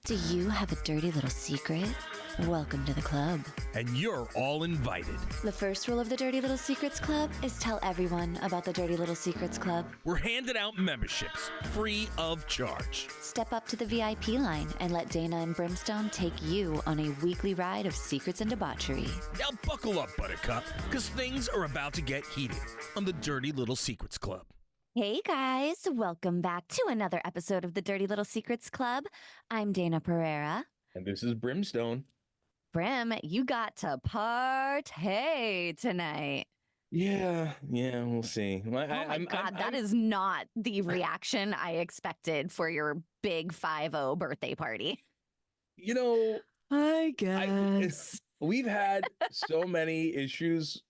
Do you have a dirty little secret? Welcome to the club. And you're all invited. The first rule of the Dirty Little Secrets Club is tell everyone about the Dirty Little Secrets Club. We're handing out memberships, free of charge. Step up to the VIP line and let Dana and Brimstone take you on a weekly ride of secrets and debauchery. Now buckle up, Buttercup, because things are about to get heated on the Dirty Little Secrets Club. Hey guys, welcome back to another episode of the Dirty Little Secrets Club. I'm Dana Pereira. And this is Brimstone. Brim, you got to party tonight. Yeah, we'll see. That is not the reaction I expected for your big 5-0 birthday party. You know, I guess. We've had so many issues,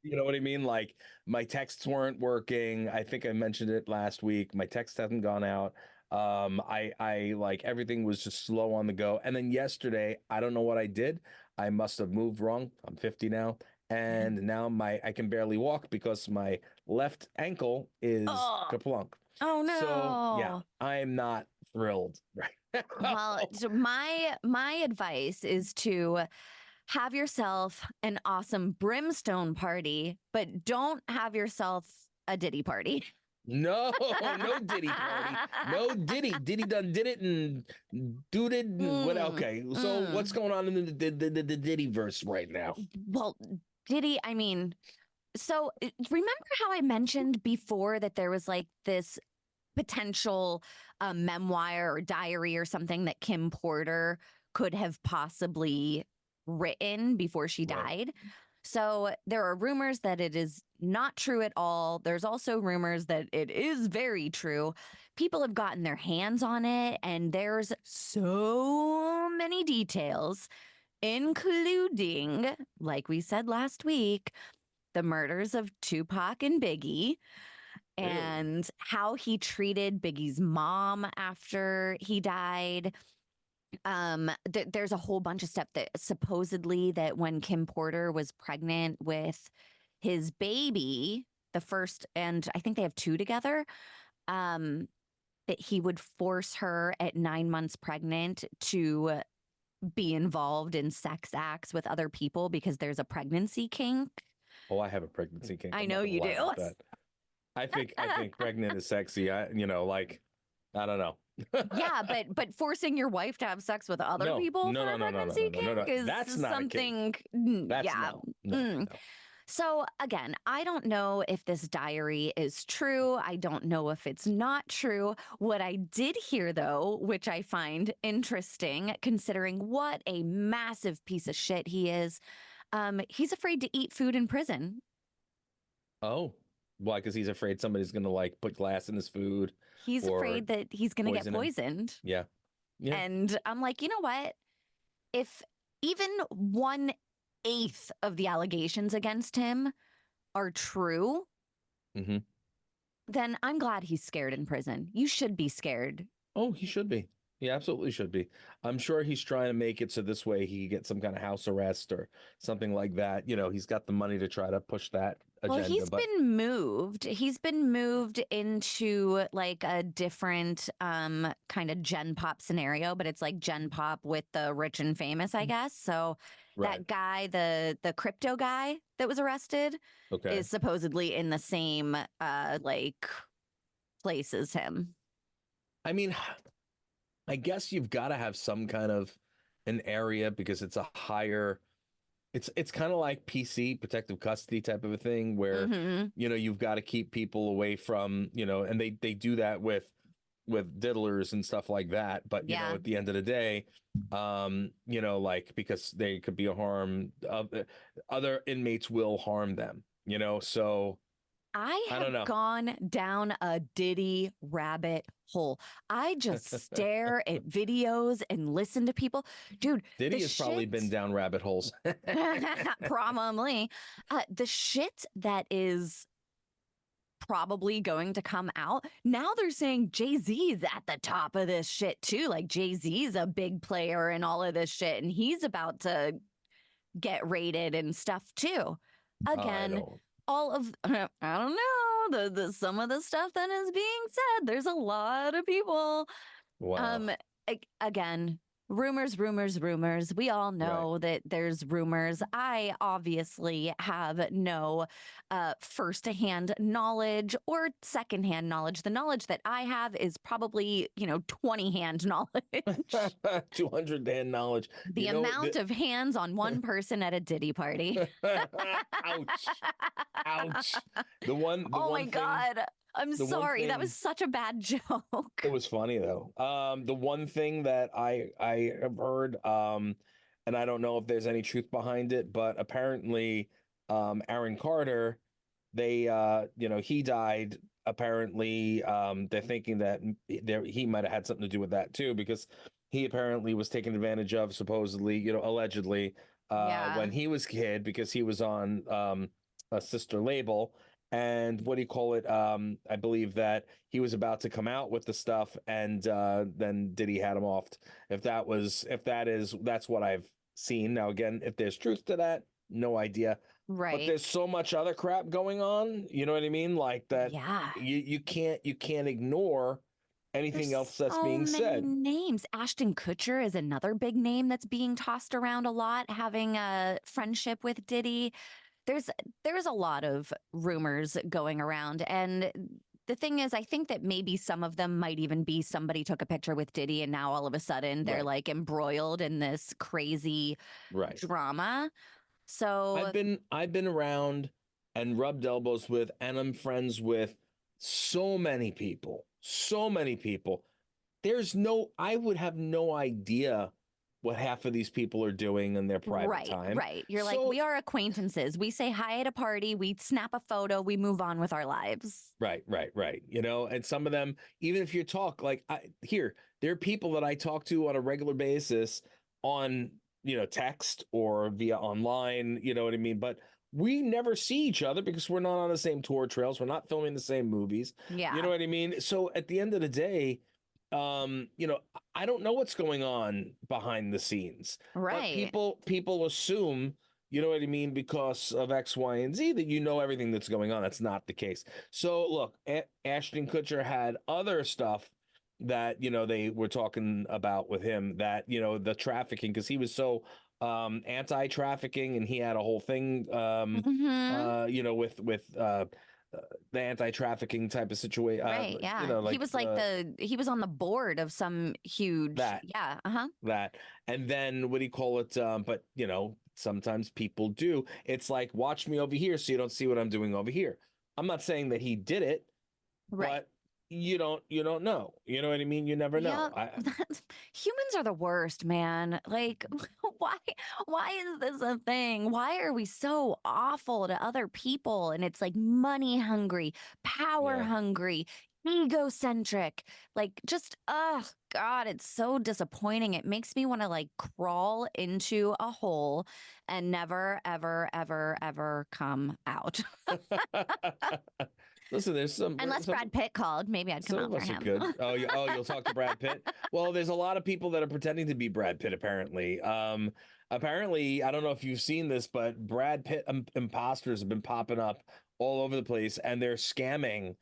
you know what I mean? Like my texts weren't working. I think I mentioned it last week. My text hasn't gone out. I like everything was just slow on the go. And then yesterday, I don't know what I did. I must have moved wrong. I'm 50 now. And now I can barely walk because my left ankle is kaplunk. Oh no. So yeah, I'm not thrilled right now. Well, so my advice is to have yourself an awesome Brimstone party, but don't have yourself a Diddy party. No Diddy party. No Diddy. Diddy done did it and dooted. Okay, so what's going on in the Diddy verse right now? Well, Diddy, I mean, so remember how I mentioned before that there was like this potential memoir or diary or something that Kim Porter could have possibly written before she died. Right. So there are rumors that it is not true at all. There's also rumors that it is very true. People have gotten their hands on it, and there's so many details, including, like we said last week, the murders of Tupac and Biggie, and how he treated Biggie's mom after he died. There's a whole bunch of stuff that supposedly that when Kim Porter was pregnant with his baby, the first, and I think they have two together, that he would force her at 9 months pregnant to be involved in sex acts with other people because there's a pregnancy kink. Oh, I have a pregnancy kink. I know you do. I think pregnant is sexy. I don't know. Yeah, but forcing your wife to have sex with other people for a pregnancy kink is that's not something. No. So again, I don't know if this diary is true. I don't know if it's not true. What I did hear, though, which I find interesting, considering what a massive piece of shit he is, he's afraid to eat food in prison. Oh. Why? Because he's afraid somebody's going to like put glass in his food. He's afraid that he's going to get poisoned. Yeah. And I'm like, you know what? If even 1/8 of the allegations against him are true, then I'm glad he's scared in prison. You should be scared. Oh, he should be. He absolutely should be. I'm sure he's trying to make it so this way he can get some kind of house arrest or something like that. You know, he's got the money to try to push that agenda. Well, he's been moved. He's been moved into like a different kind of Gen Pop scenario, but it's like Gen Pop with the rich and famous, I guess. So that guy, the crypto guy that was arrested, is supposedly in the same like place as him. I mean, I guess you've got to have some kind of an area because it's a higher, it's kind of like PC, protective custody type of a thing where, you know, you've got to keep people away from, you know, and they do that with diddlers and stuff like that. But, you know, at the end of the day, you know, like because they could be a harm, other inmates will harm them, you know, so. I have gone down a Diddy rabbit hole. I just stare at videos and listen to people. Dude, Diddy has probably been down rabbit holes. Probably. The shit that is probably going to come out. Now they're saying Jay-Z's at the top of this shit too. Like Jay-Z's a big player in all of this shit and he's about to get raided and stuff too. Again, all of, I don't know, the some of the stuff that is being said. There's a lot of people. Wow. Again, Rumors, rumors, rumors. We all Right. know that there's rumors. I obviously have no first-hand knowledge or second-hand knowledge. The knowledge that I have is probably, 20-hand knowledge. 200 Dan knowledge. The You know, amount of hands on one person at a Diddy party. ouch, ouch. The Oh my one thing, God. I'm the one sorry. That was thing. such a bad It joke. was funny though. The one thing that I have heard, and I don't know if there's any truth behind it, but apparently, Aaron Carter, he died. Apparently, they're thinking that he might have had something to do with that too, because he apparently was taken advantage of, supposedly, allegedly, when Yeah. he was a kid, because he was on a sister label. And what do you call it? I believe that he was about to come out with the stuff, and then Diddy had him off. That's what I've seen. Now, again, if there's truth to that, no idea. But Right. there's so much other crap going on. You know what I mean? Like that, Yeah. you can't ignore anything There's else that's so being many said. names. Ashton Kutcher is another big name that's being tossed around a lot, having a friendship with Diddy. There's there's a lot of rumors going around, and the thing is, I think that maybe some of them might even be somebody took a picture with Diddy and now all of a sudden they're Right, like embroiled in this crazy right. drama. So I've been around and rubbed elbows with, and I'm friends with so many people. So many people. I would have no idea what half of these people are doing in their private right, time. right. You're like, So, we are acquaintances. We say hi at a party, we snap a photo, we move on with our lives. right, right, right. And some of them, even if you talk, like there are people that I talk to on a regular basis on, text or via online, you know what I mean? But we never see each other because we're not on the same tour trails. We're not filming the same movies. You know Yeah, what I mean? So at the end of the day, um, you know, I don't know what's going on behind the scenes, but right. people assume, you know what I mean, because of X, Y, and Z, that you know everything that's going on. That's not the case. So look, Ashton Kutcher had other stuff that they were talking about with him, that the trafficking, because he was so anti-trafficking, and he had a whole thing Hmm. with the anti-trafficking type of situation, Right, yeah. He like was like he was on the board of some huge, that yeah, uh-huh. that and then what do you call it, but sometimes people do. It's like, watch me over here so you don't see what I'm doing over here. I'm not saying that he did it, Right. but you don't know. You know what I mean? You never know. Yeah, humans are the worst, man. Like, why, why is this a thing? Why are we so awful to other people? And it's like money hungry, power Yeah. hungry, egocentric. Like, just, oh God, it's so disappointing. It makes me want to like crawl into a hole and never, ever, ever, ever come out. Listen, there's Unless Brad Pitt called, maybe I'd come some out of for us are him. good. You'll talk to Brad Pitt. Well, there's a lot of people that are pretending to be Brad Pitt, apparently. Apparently, I don't know if you've seen this, but Brad Pitt imposters have been popping up all over the place, and they're scamming.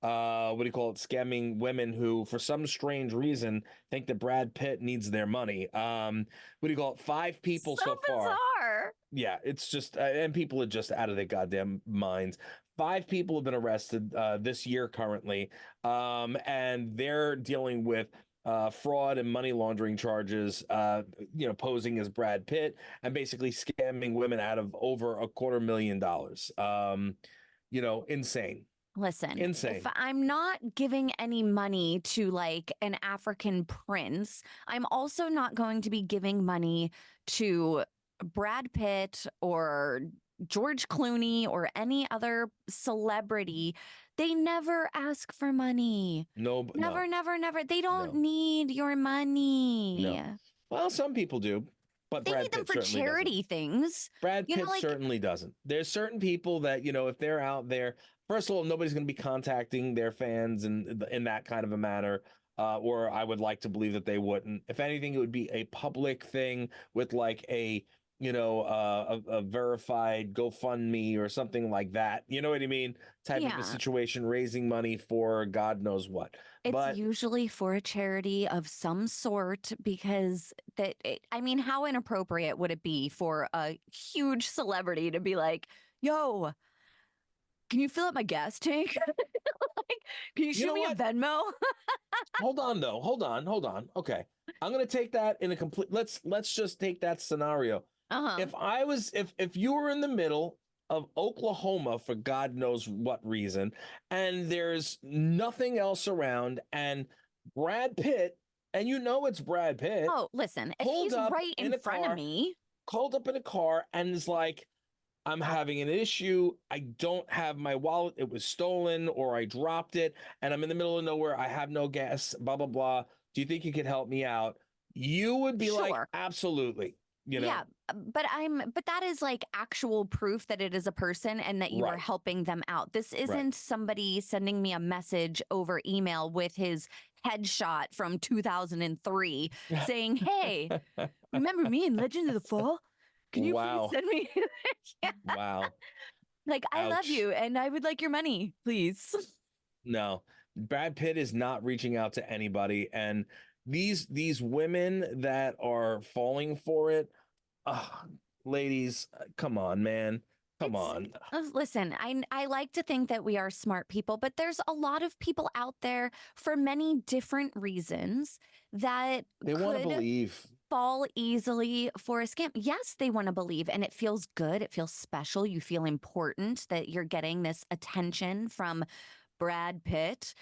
What do you call it? Scamming women who, for some strange reason, think that Brad Pitt needs their money. What do you call it? Five people So so far. bizarre. Yeah, it's just, and people are just out of their goddamn minds. Five people have been arrested this year currently, and they're dealing with fraud and money laundering charges. Posing as Brad Pitt and basically scamming women out of over $250,000. Insane, Listen, if insane. I'm not giving any money to like an African prince, I'm also not going to be giving money to Brad Pitt or George Clooney or any other celebrity. They never ask for money. No, Never, no, never, never. They don't no, need your money. no. Well, some people do, but They need Brad them Pitt for certainly doesn't. charity things. Brad Pitt Like, certainly doesn't. There's certain people that, if they're out there, first of all, nobody's going to be contacting their fans in that kind of a manner. Or I would like to believe that they wouldn't. If anything, it would be a public thing with like a a verified GoFundMe or something like that. You know what I mean? Type of a Yeah. situation, raising money for God knows what. It's But usually for a charity of some sort because I mean, how inappropriate would it be for a huge celebrity to be like, yo, can you fill up my gas tank? Like, can you you shoot know me a what? Venmo? Hold on though. Hold on. Okay. I'm gonna take that in a complete let's just take that scenario. Uh-huh. If you were in the middle of Oklahoma for God knows what reason, and there's nothing else around, and Brad Pitt, and you know it's Brad Pitt, Oh, listen, if pulled he's up right in in a front of car, me, called up in a car and is like, I'm having an issue. I don't have my wallet. It was stolen or I dropped it and I'm in the middle of nowhere. I have no gas, blah, blah, blah. Do you think you could help me out? You would be like, sure. absolutely. You know, Yeah, but that is like actual proof that it is a person and that you are right, helping them out. This right. isn't somebody sending me a message over email with his headshot from 2003 saying, "Hey, remember me in Legend of the Fall? Can you please Wow. send me Yeah. Wow. Like I love Ouch. you and I would like your money, please." No, Brad Pitt is not reaching out to anybody. And these women that are falling for it, uh, ladies, come on, man. Come It's on. listen, I like to think that we are smart people, but there's a lot of people out there for many different reasons that They want to could believe. fall easily for a scam. Yes, they want to believe and it feels good, it feels special, you feel important that you're getting this attention from Brad Pitt.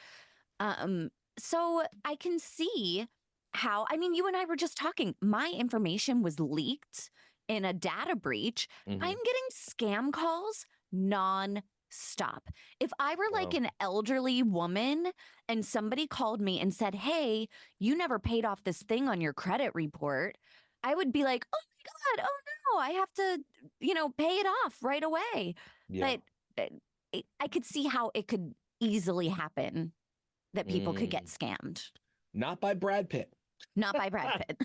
Um, so I can see how, I mean, you and I were just talking, my information was leaked in a data breach. I'm Mhm. getting scam calls non-stop. If I were like Wow. an elderly woman and somebody called me and said, "Hey, you never paid off this thing on your credit report," I would be like, "Oh my God, oh no, I have to, pay it off right away." Yeah. But uh, I could see how it could easily happen that people could get Mm. scammed, Not by Brad Pitt. not by Brad Pitt.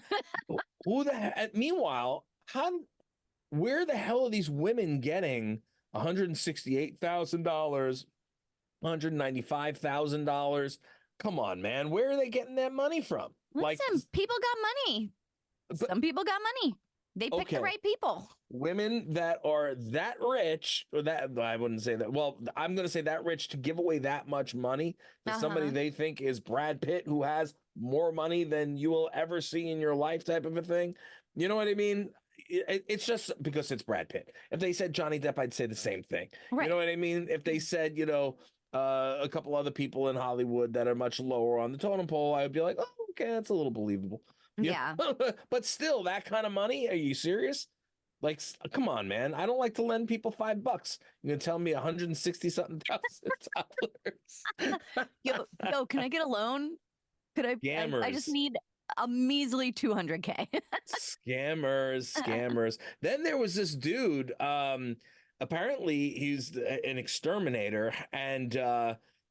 Who the heck? Meanwhile, where the hell are these women getting $168,000, $195,000? Come on, man. Where are they getting that money from? Like, Listen, people got money. but Some people got money. They picked the okay. right people. Women that are that rich, or that I wouldn't say that. Well, I'm going to say that rich to give away that much money to somebody Uh-huh. they think is Brad Pitt, who has more money than you will ever see in your life, type of a thing. You know what I mean? It's just because it's Brad Pitt. If they said Johnny Depp, I'd say the same thing. You Right. know what I mean? If they said, a couple other people in Hollywood that are much lower on the totem pole, I would be like, oh, okay, that's a little believable. You Yeah. know? But still, that kind of money? Are you serious? Like, come on, man. I don't like to lend people $5. You're gonna tell me 160 something thousand dollars. Yo, can I get a loan? Could I just Scammers. need a measly 200K. Scammers. Then there was this dude. Apparently he's an exterminator, and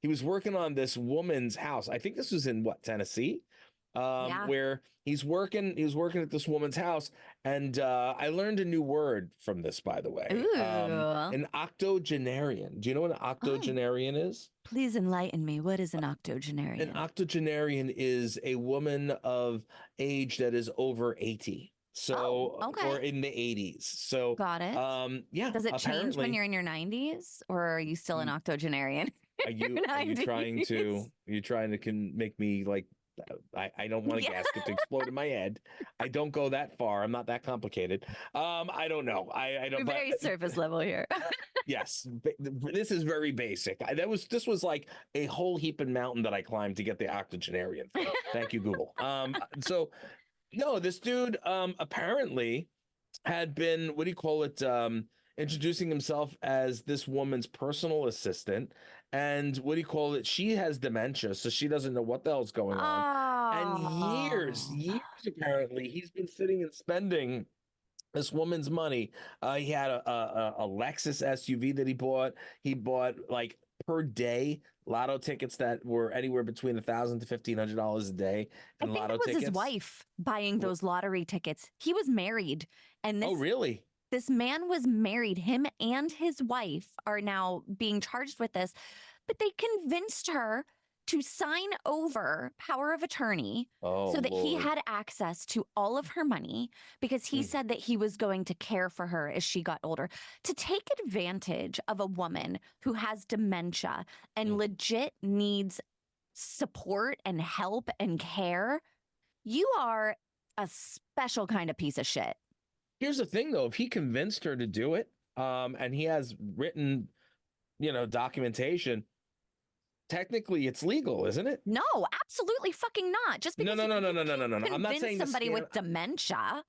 he was working on this woman's house. I think this was in what, Tennessee, Yeah. where he was working at this woman's house, and I learned a new word from this, by the way. Ooh. An octogenarian. Do you know what an Oh, octogenarian is? please enlighten me. What is an An octogenarian? octogenarian is a woman of age that is over 80. Oh, So, okay. or in the 80s. So, Got it. yeah, Does it change when apparently. you're in your 90s or are you still an mm, octogenarian Are in your you trying 90s? to can make me like I don't want a Yeah. gasket to explode in my head. I don't go that far. I'm not that complicated. I don't know. I don't, We're but very surface level here. yes, this is very basic. This was like a whole heaping mountain that I climbed to get the octogenarian thing. Thank you, Google. So no, this dude apparently had been, what do you call it, introducing himself as this woman's personal assistant. And what do you call it? She has dementia, so she doesn't know what the hell's going on. And Oh. years apparently, he's been sitting and spending this woman's money. He had a Lexus SUV that he bought. He bought like per day lotto tickets that were anywhere between $1,000 to $1,500 a day I in think lotto it was his tickets. wife buying those lottery tickets. He was married, and Oh, really? this man was married. Him and his wife are now being charged with this, but they convinced her to sign over power of attorney Oh, so that he Lord. had access to all of her money because he Mm. said that he was going to care for her as she got older. To take advantage of a woman who has dementia and Mm. legit needs support and help and care, you are a special kind of piece of shit. Here's the thing, though. If he convinced her to do it, and he has written, documentation, technically it's legal, isn't it? No, absolutely fucking not. Just No, because no, you no, no, no, no, no, can't no, no. I'm not convince saying the somebody scam. with dementia.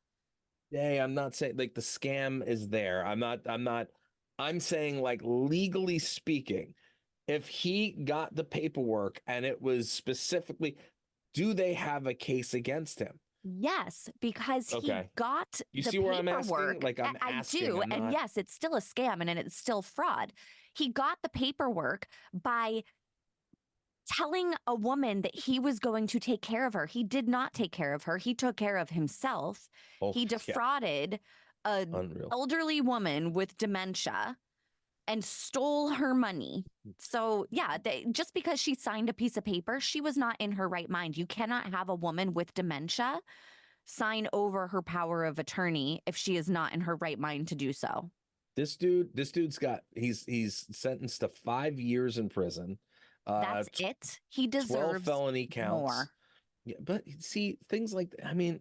Hey, I'm not saying like the scam is there. I'm saying like legally speaking, if he got the paperwork and it was specifically, do they have a case against him? Yes, because he Okay. got You the see where I'm asking? paperwork. Like I'm I asking, do. I'm And not. yes, it's still a scam and it's still fraud. He got the paperwork by telling a woman that he was going to take care of her. He did not take care of her. He took care of himself. Oh, He yeah, defrauded an unreal. elderly woman with dementia and stole her money. So, yeah, just because she signed a piece of paper, she was not in her right mind. You cannot have a woman with dementia sign over her power of attorney if she is not in her right mind to do so. This dude's got he's sentenced to 5 years in prison, That's it. He 12 deserves felony counts. more. Yeah, but see, things like I mean,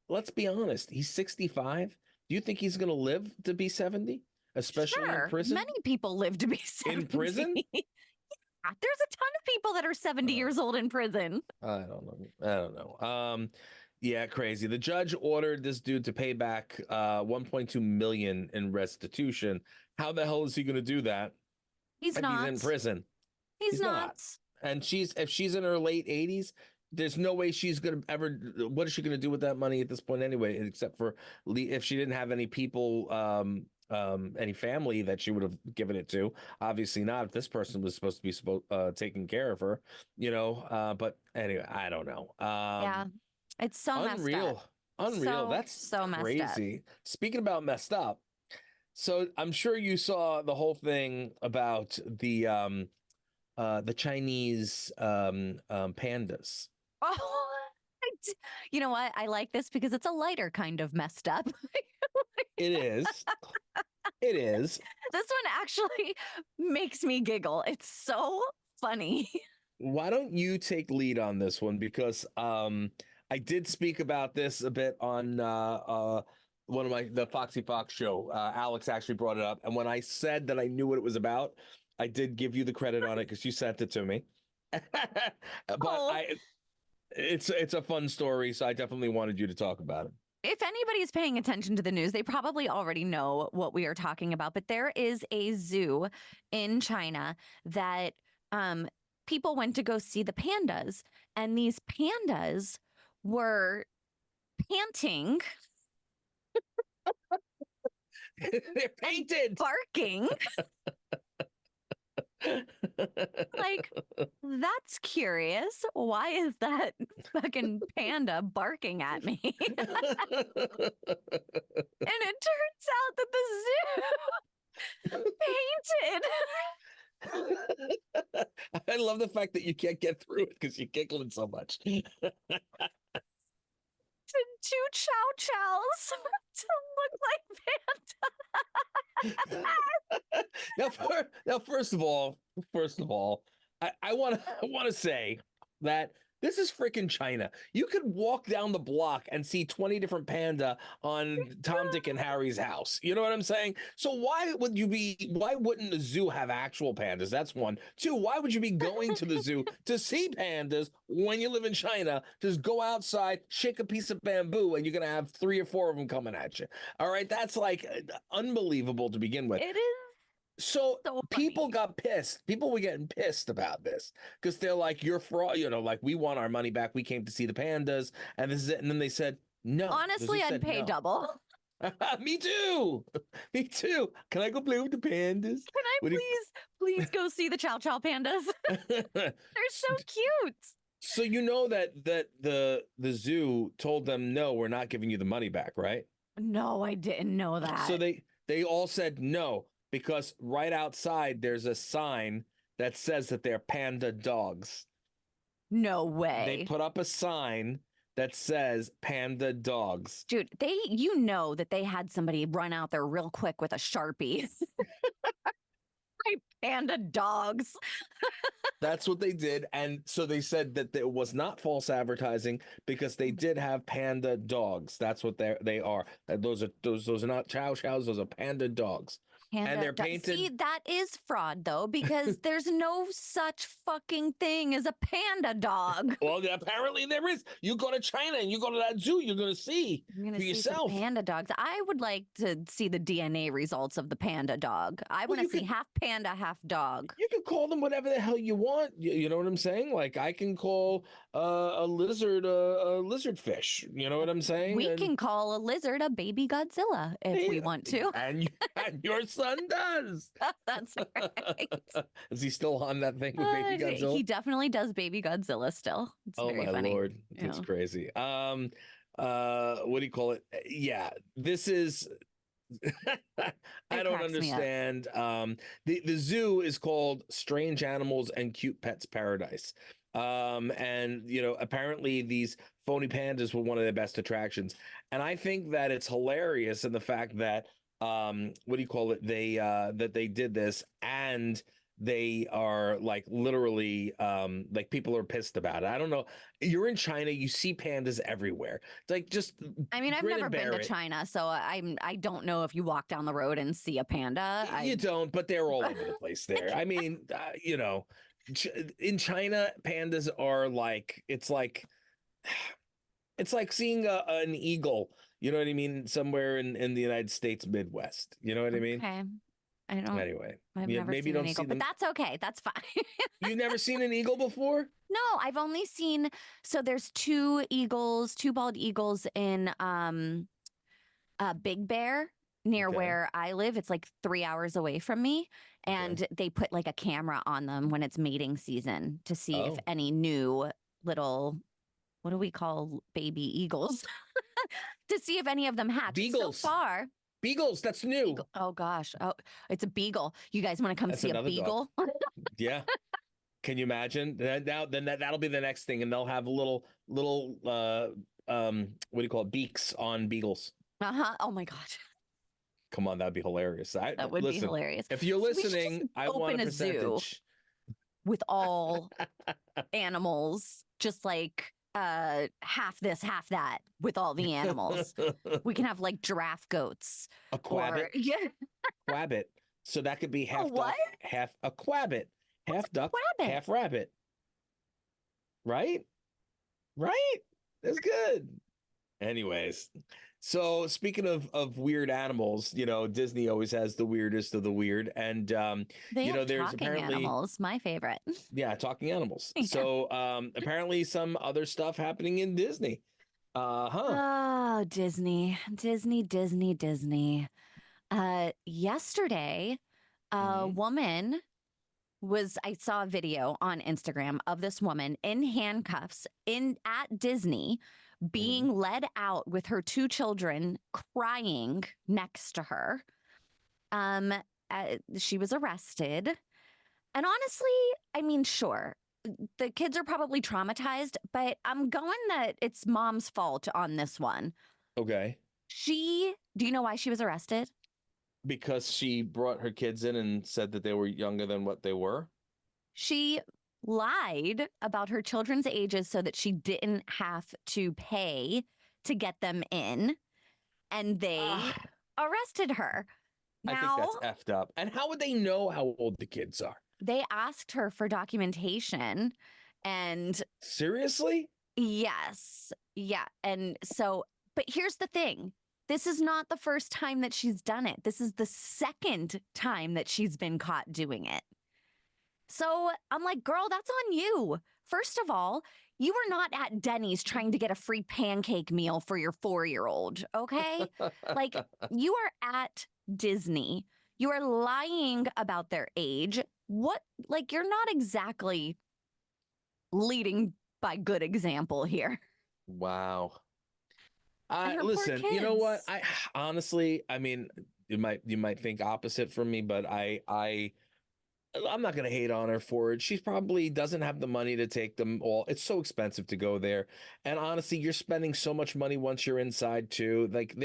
let's be honest. He's 65. Do you think he's going to live to be 70, especially in Sure, prison? many people live to be In 70. prison? There's a ton of people that are 70 Uh, years old in prison. I don't know. I don't know. Yeah, crazy. The judge ordered this dude to pay back 1.2 million in restitution. How the hell is he going to do that He's if he's in not. prison? He's He's not. not. And if she's in her late 80s, there's no way she's gonna ever. What is she gonna do with that money at this point anyway? Except for if she didn't have any people, any family that she would have given it to. Obviously not. If this person was supposed to be taking care of her, But anyway, I don't know. Yeah, it's so messed up. Unreal, unreal. So, That's so messed up. crazy. Speaking about messed up, so I'm sure you saw the whole thing about the Chinese pandas. Oh, you know what? I like this because it's a lighter kind of messed up. It is. It is. This one actually makes me giggle. It's so funny. Why don't you take lead on this one? Because I did speak about this a bit on one of the Foxy Fox show. Alex actually brought it up, and when I said that I knew what it was about, I did give you the credit on it because you sent it to me. But Oh. it's a fun story, so I definitely wanted you to talk about it. If anybody's paying attention to the news, they probably already know what we are talking about. But there is a zoo in China that people went to go see the pandas, and these pandas were panting, They're painted. barking. Like, that's curious. Why is that fucking panda barking at me? And it turns out that the zoo painted I love the fact that you can't get through it because you're giggling so much. two chow chows to look like panda. Now, first of all, I want to say that this is freaking China. You could walk down the block and see 20 different panda on Tom, Dick, and Harry's house. You know what I'm saying? So why wouldn't the zoo have actual pandas? That's one. Two, why would you be going to the zoo to see pandas when you live in China? Just go outside, shake a piece of bamboo, and you're going to have 3 or 4 of them coming at you. All right. That's like unbelievable to begin with. It is So so people funny. got pissed. People were getting pissed about this because they're like, "You're fraud," like we want our money back. We came to see the pandas, and this is it. And then they said no. The zoo Honestly, I'd said pay no. double. Me too. Me too. Can I go play with the pandas? Can I What do please go see the Chow Chow pandas? They're so cute. So you know that the zoo told them no, we're not giving you the money back, right? No, I didn't know So that. they all said no because right outside there's a sign that says that they're panda dogs. No They way. put up a sign that says panda dogs. Dude, that they had somebody run out there real quick with a Sharpie. Right, panda dogs. That's what they did. And so they said that it was not false advertising because they did have panda dogs. That's what they are. Those are not chow chows, those are panda dogs. And they're painted. See, that is fraud though, because there's no such fucking thing as a panda dog. Well, apparently there is. You go to China and you go to that zoo, you're going to see I'm gonna for see some yourself. panda dogs. I would like to see the DNA results of the panda dog. I Well, want to see half panda, half dog. you can call them whatever the hell you want. You know what I'm saying? Like I can call a lizard a lizard fish. You know what I'm saying? We And can call a lizard a baby Godzilla if we want to. and your son does. That's right. Is he still on that thing with Baby Godzilla? He definitely does baby Godzilla still. It's Oh very my funny. Lord, that's crazy. What do you call it? Yeah, this is. I don't understand. The zoo is called Strange Animals and Cute Pets Paradise. And you know, apparently these phony pandas were one of their best attractions. And I think that it's hilarious in the fact that what do you call it? That they did this and they are like literally like people are pissed about it. I don't know. You're in China, you see pandas everywhere. It's like just I mean, I've grin never and been bear to it. China, so I don't know if you walk down the road and see a panda. You don't, but they're all over the place there. I mean, you know, in China, pandas are like it's like seeing an eagle. You know what I mean? Somewhere in the United States Midwest. You know what I mean? Okay. I don't. Anyway, I've yeah, never maybe you seen an don't see eagle, but them. that's okay. That's fine. You've never seen an eagle before? No, I've only seen. So there's two eagles, two bald eagles in Big Bear near Okay. where I live. It's like 3 hours away from me, and they put like a camera on them when it's mating season to see if Oh. any new little, what do we call baby eagles? To see if any of them hatch. Beagles. So far, Beagles, that's new. oh gosh, oh, it's a beagle. You guys want to come That's see a another dog. beagle? Yeah. Can you imagine? Then that'll be the next thing, and they'll have little what do you call it? Beaks on beagles. Oh my god. Come on, that'd be hilarious. That would be hilarious. If you're So we should listening, just I want open a a zoo percentage. with all animals, just like half this, half that, with all the animals. We can have like giraffe goats. A quabbit. Yeah. Quabbit. So that could be half duck, what? half a quabbit. Half duck, Quabbit? half rabbit. Right? Right? That's good. Anyways, so speaking of weird animals, you know, Disney always has the weirdest of the weird. And They you know, have there's talking apparently animals, my favorite. yeah, talking animals. Yeah. So apparently some other stuff happening in Disney. Oh, Disney. Yesterday, a woman I saw a video on Instagram of this woman in handcuffs at Disney being led out with her two children crying next to her. She was arrested. And honestly, I mean, sure, the kids are probably traumatized, but I'm going that it's mom's fault on this one. Okay. Do you know why she was arrested? Because she brought her kids in and said that they were younger than what they were. She lied about her children's ages so that she didn't have to pay to get them in, and they arrested her. I think that's effed up. And how would they know how old the kids are? They asked her for documentation, and seriously? Yes. Yeah. And so, but here's the thing. This is not the first time that she's done it. This is the second time that she's been caught doing it. So I'm like, girl, that's on you. First of all, You are not at Denny's trying to get a free pancake meal for your 4-year-old, okay? Like, you are at Disney. You are lying about their age. What, like, you're not exactly leading by good example here. Wow. And her poor Listen, you know what? kids. I honestly, I mean, you might think opposite from me, but I'm not going to hate on her for it. She probably doesn't have the money to take them all. It's so expensive to go there. And honestly, you're spending so much money once you're inside too. Like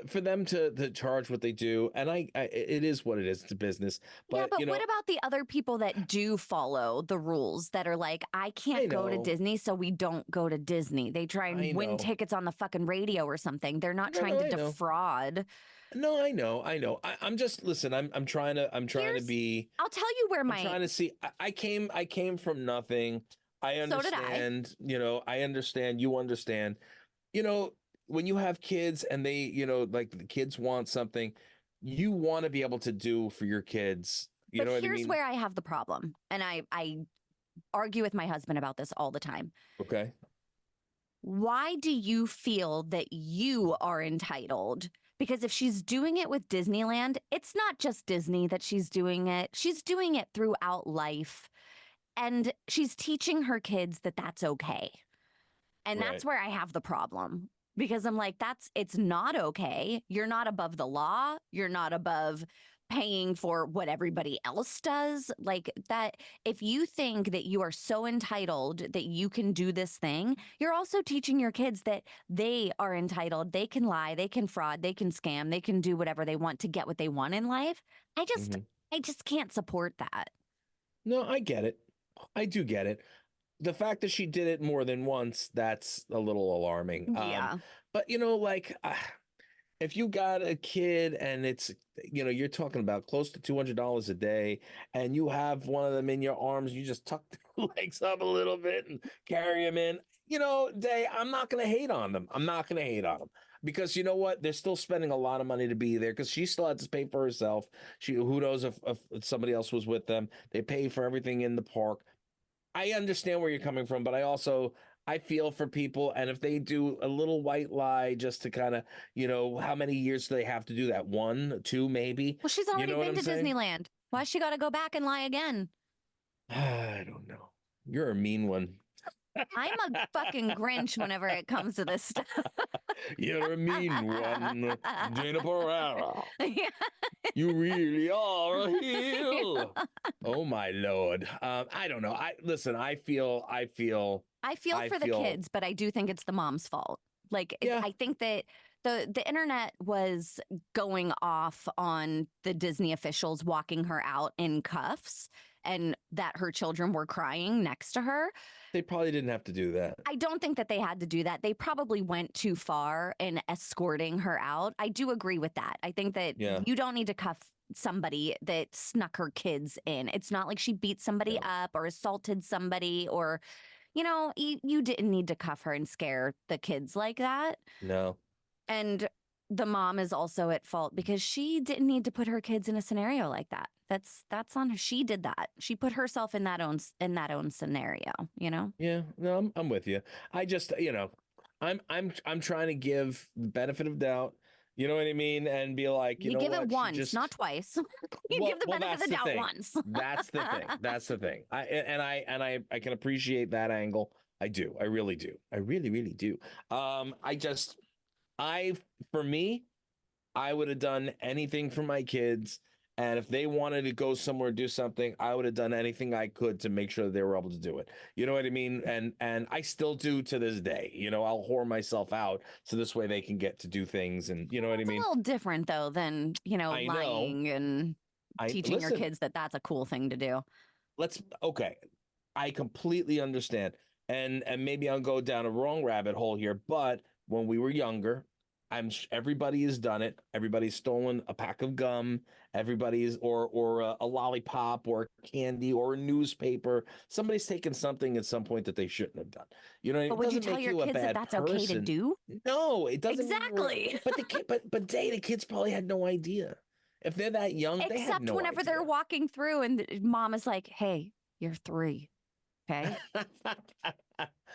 for them to charge what they do. And it is what it is. It's a business. Yeah, But but what about the other people that do follow the rules that are like, I I can't go to know, Disney, so we don't go to Disney. They try I and win know. tickets on the fucking radio or something. They're not No, trying no, to I know. defraud. No, I know. I'm just listen. I'm trying to Here's, be. I'll tell you where I'm my, trying to see. I came from nothing. I so did I. understand. I understand. You understand. You know, when you have kids and they, like the kids want something, you want to be able to do for your kids. You But know what I here's mean? where I have the problem. And I argue with my husband about this all the time. Okay. Why do you feel that you are entitled? Because if she's doing it with Disneyland, it's not just Disney that she's doing it. She's doing it throughout life. And she's teaching her kids that that's okay. And that's Right. where I have the problem because I'm like, it's not okay. You're not above the law. You're not above paying for what everybody else does. Like that, if you think that you are so entitled that you can do this thing, you're also teaching your kids that they are entitled. They can lie, they can fraud, they can scam, they can do whatever they want to get what they want in life. I just, hmm I just can't support that. No, I get it. I do get it. The fact that she did it more than once, that's a little alarming. Yeah. But like if you got a kid and it's you're talking about close to $200 a day, and you have one of them in your arms, you just tuck their legs up a little bit and carry them in. Day, I'm not going to hate on them. I'm not going to hate on them because you know what? They're still spending a lot of money to be there because she still had to pay for herself. Who knows if somebody else was with them? They pay for everything in the park. I understand where you're coming from, but I feel for people, and if they do a little white lie just to kind of, how many years do they have to do that? 1, 2, maybe. Well, she's You already know what been I'm to saying? Disneyland. Why she got to go back and lie again? I don't know. You're a mean one. I'm a fucking Grinch whenever it comes to this stuff. You're a mean one, Dana Pereira. Yeah. You really are a heel. Oh my Lord. I don't know. I feel I for the feel. kids, but I do think it's the mom's fault. Like, Yeah, I think that the internet was going off on the Disney officials walking her out in cuffs and that her children were crying next to her. they probably didn't have to do that. I don't think that they had to do that. They probably went too far in escorting her out. I do agree with that. I think that Yeah. you don't need to cuff somebody that snuck her kids in. It's not like she beat somebody No. up or assaulted somebody or, you didn't need to cuff her and scare the kids like that. No. And the mom is also at fault because she didn't need to put her kids in a scenario like that. That's on her. She did that. She put herself in that own scenario, Yeah, no, I'm with you. I just, I'm trying to give the benefit of doubt, you know what I mean, and be like, you You know give it what, she once, not just twice. You well, give the well, benefit of that's the the doubt thing. once. That's the thing. That's the thing. I can appreciate that angle. I do. I really do. I really, really do. I just, I for me, I would have done anything for my kids. And if they wanted to go somewhere, do something, I would have done anything I could to make sure they were able to do it. You know what I mean? And I still do to this day. I'll whore myself out so this way they can get to do things. And you know what I It's a mean? little different though than, I know. lying and I teaching your listen. kids that that's a cool thing to do. Okay. I completely understand. And maybe I'll go down a wrong rabbit hole here, but when we were younger, everybody has done it. Everybody's stolen a pack of gum. Everybody's or a lollipop or candy or a newspaper. Somebody's taken something at some point that they shouldn't have done. But It would you doesn't tell make your you a kids that bad that's okay to person. do? No, it doesn't mean Exactly. but the kid but Day, the kids probably had no idea. If they're that young, they had Except no whenever they're idea. walking through and mom is like, "Hey, you're 3. Okay.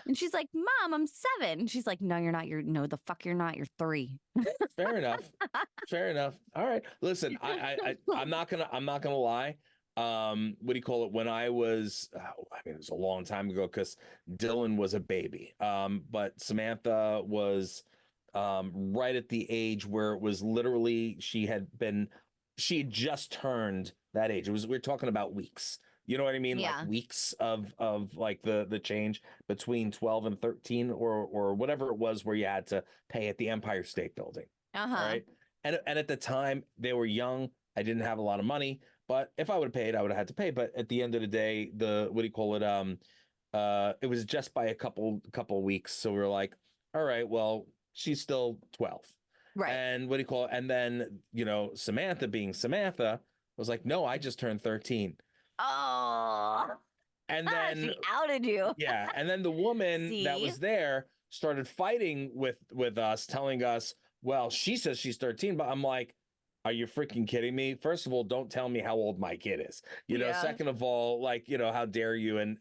And she's like, Mom, I'm 7. And she's like, no, you're not. No, the fuck you're not. You're 3. Fair enough. Fair enough. All right. Listen, I'm not gonna lie. What do you call it? When I was, I mean, it was a long time ago because Dylan was a baby. But Samantha was right at the age where it was literally she had just turned that age. We're talking about weeks. You know what I mean? Yeah. Like weeks of like the change between 12 and 13 or whatever it was where you had to pay at the Empire State Building. All right. And at the time they were young. I didn't have a lot of money, but if I would have paid, I would have had to pay. But at the end of the day, what do you call it? It was just by a couple weeks. So we were like, all right, well, she's still 12. Right. And what do you call it? And then, Samantha being Samantha was like, no, I just turned 13. Oh. And then she outed you. Yeah. And then the woman that was there started fighting with us, telling us, well, she says she's 13, but I'm like, are you freaking kidding me? First of all, don't tell me how old my kid is. Second of all, like, how dare you? And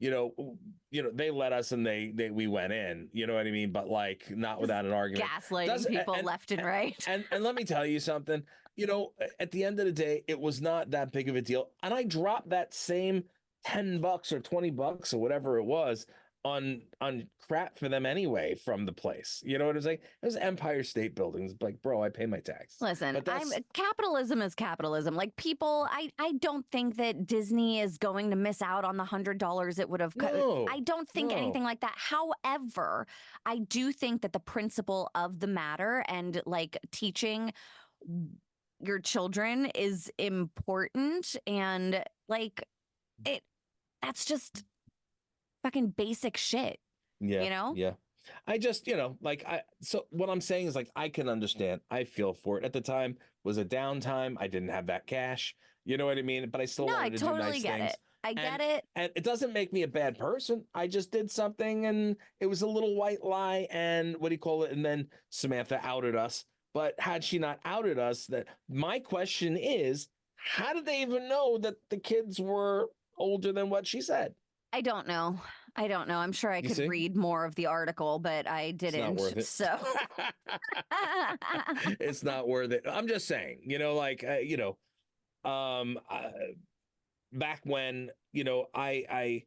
they let us and we went in, you know what I mean? But like not without an argument. Gaslighting people left and right. And let me tell you something, at the end of the day, it was not that big of a deal. And I dropped that same $10 or $20 or whatever it was on crap for them anyway from the place. You know what I'm saying? It was Empire State Buildings. Like, bro, I pay my tax. Listen, capitalism is capitalism. Like people, I don't think that Disney is going to miss out on the $100 it would have. No, I don't think anything like that. However, I do think that the principle of the matter and like teaching your children is important, and like that's just fucking basic shit. Yeah. Yeah. I just, so what I'm saying is like, I can understand. I feel for it. At the time was a downtime. I didn't have that cash. You know what I mean? But I still wanted to do nice things. I get it. And it doesn't make me a bad person. I just did something and it was a little white lie. And what do you call it? And then Samantha outed us. But had she not outed us, that my question is, how did they even know that the kids were older than what she said? I don't know. I'm sure I could read more of the article, but I didn't. It's not worth it. So it's not worth it. I'm just saying, back when, I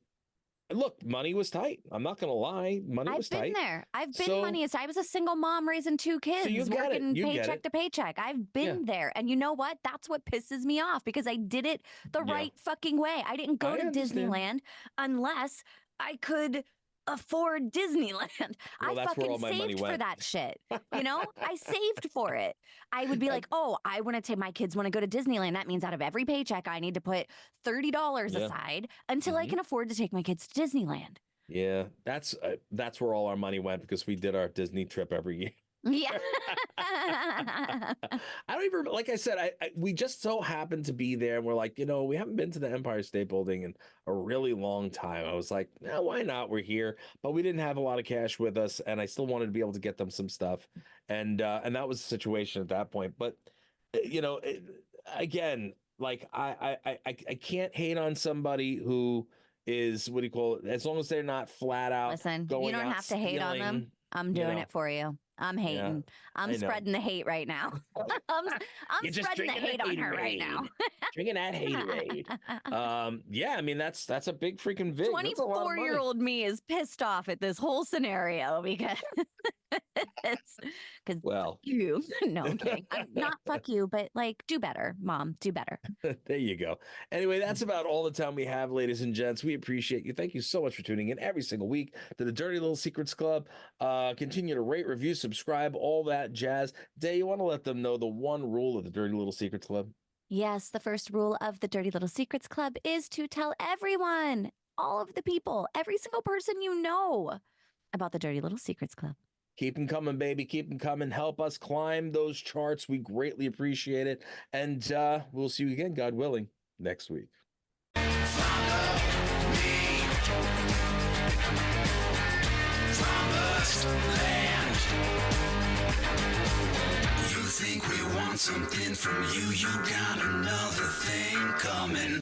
look, money was tight. I'm not going to lie. Money was tight. I've been there. I've been moneyist. I was a single mom raising 2 kids, working paycheck to paycheck. I've been there. And you know what? That's what pisses me off because I did it the right fucking way. I didn't go to Disneyland unless I could afford Disneyland. Well, I fucking saved for that shit. I saved for it. I would be like, oh, I want to take my kids want to go to Disneyland. That means out of every paycheck, I need to put $30 aside until I can afford to take my kids to Disneyland. Yeah, that's where all our money went because we did our Disney trip every year. Yeah. I don't even, like I said, we just so happened to be there and we're like, we haven't been to the Empire State Building in a really long time. I was like, no, why not? We're here. But we didn't have a lot of cash with us and I still wanted to be able to get them some stuff. And that was the situation at that point. But, again, like I can't hate on somebody who is, what do you call it? As long as they're not flat out. Listen, you don't have to hate on them. I'm doing it for you. I'm hating. I'm spreading the hate right now. I'm spreading the hate on her right now. Drinking that haterade. Yeah, I mean that's a big freaking vig. 24-year-old me is pissed off at this whole scenario because fuck you. No, I'm kidding. I'm not fuck you, but like do better, Mom. Do better. There you go. Anyway, that's about all the time we have, ladies and gents. We appreciate you. Thank you so much for tuning in every single week to the Dirty Little Secrets Club. Continue to rate, review, subscribe, all that jazz. Day, you want to let them know the one rule of the Dirty Little Secrets Club? Yes, the first rule of the Dirty Little Secrets Club is to tell everyone, all of the people, every single person you know about the Dirty Little Secrets Club. Keep them coming, baby. Keep them coming. Help us climb those charts. We greatly appreciate it. And we'll see you again, God willing, next week. Follow me promised land. You think we want something from you, you got another thing coming.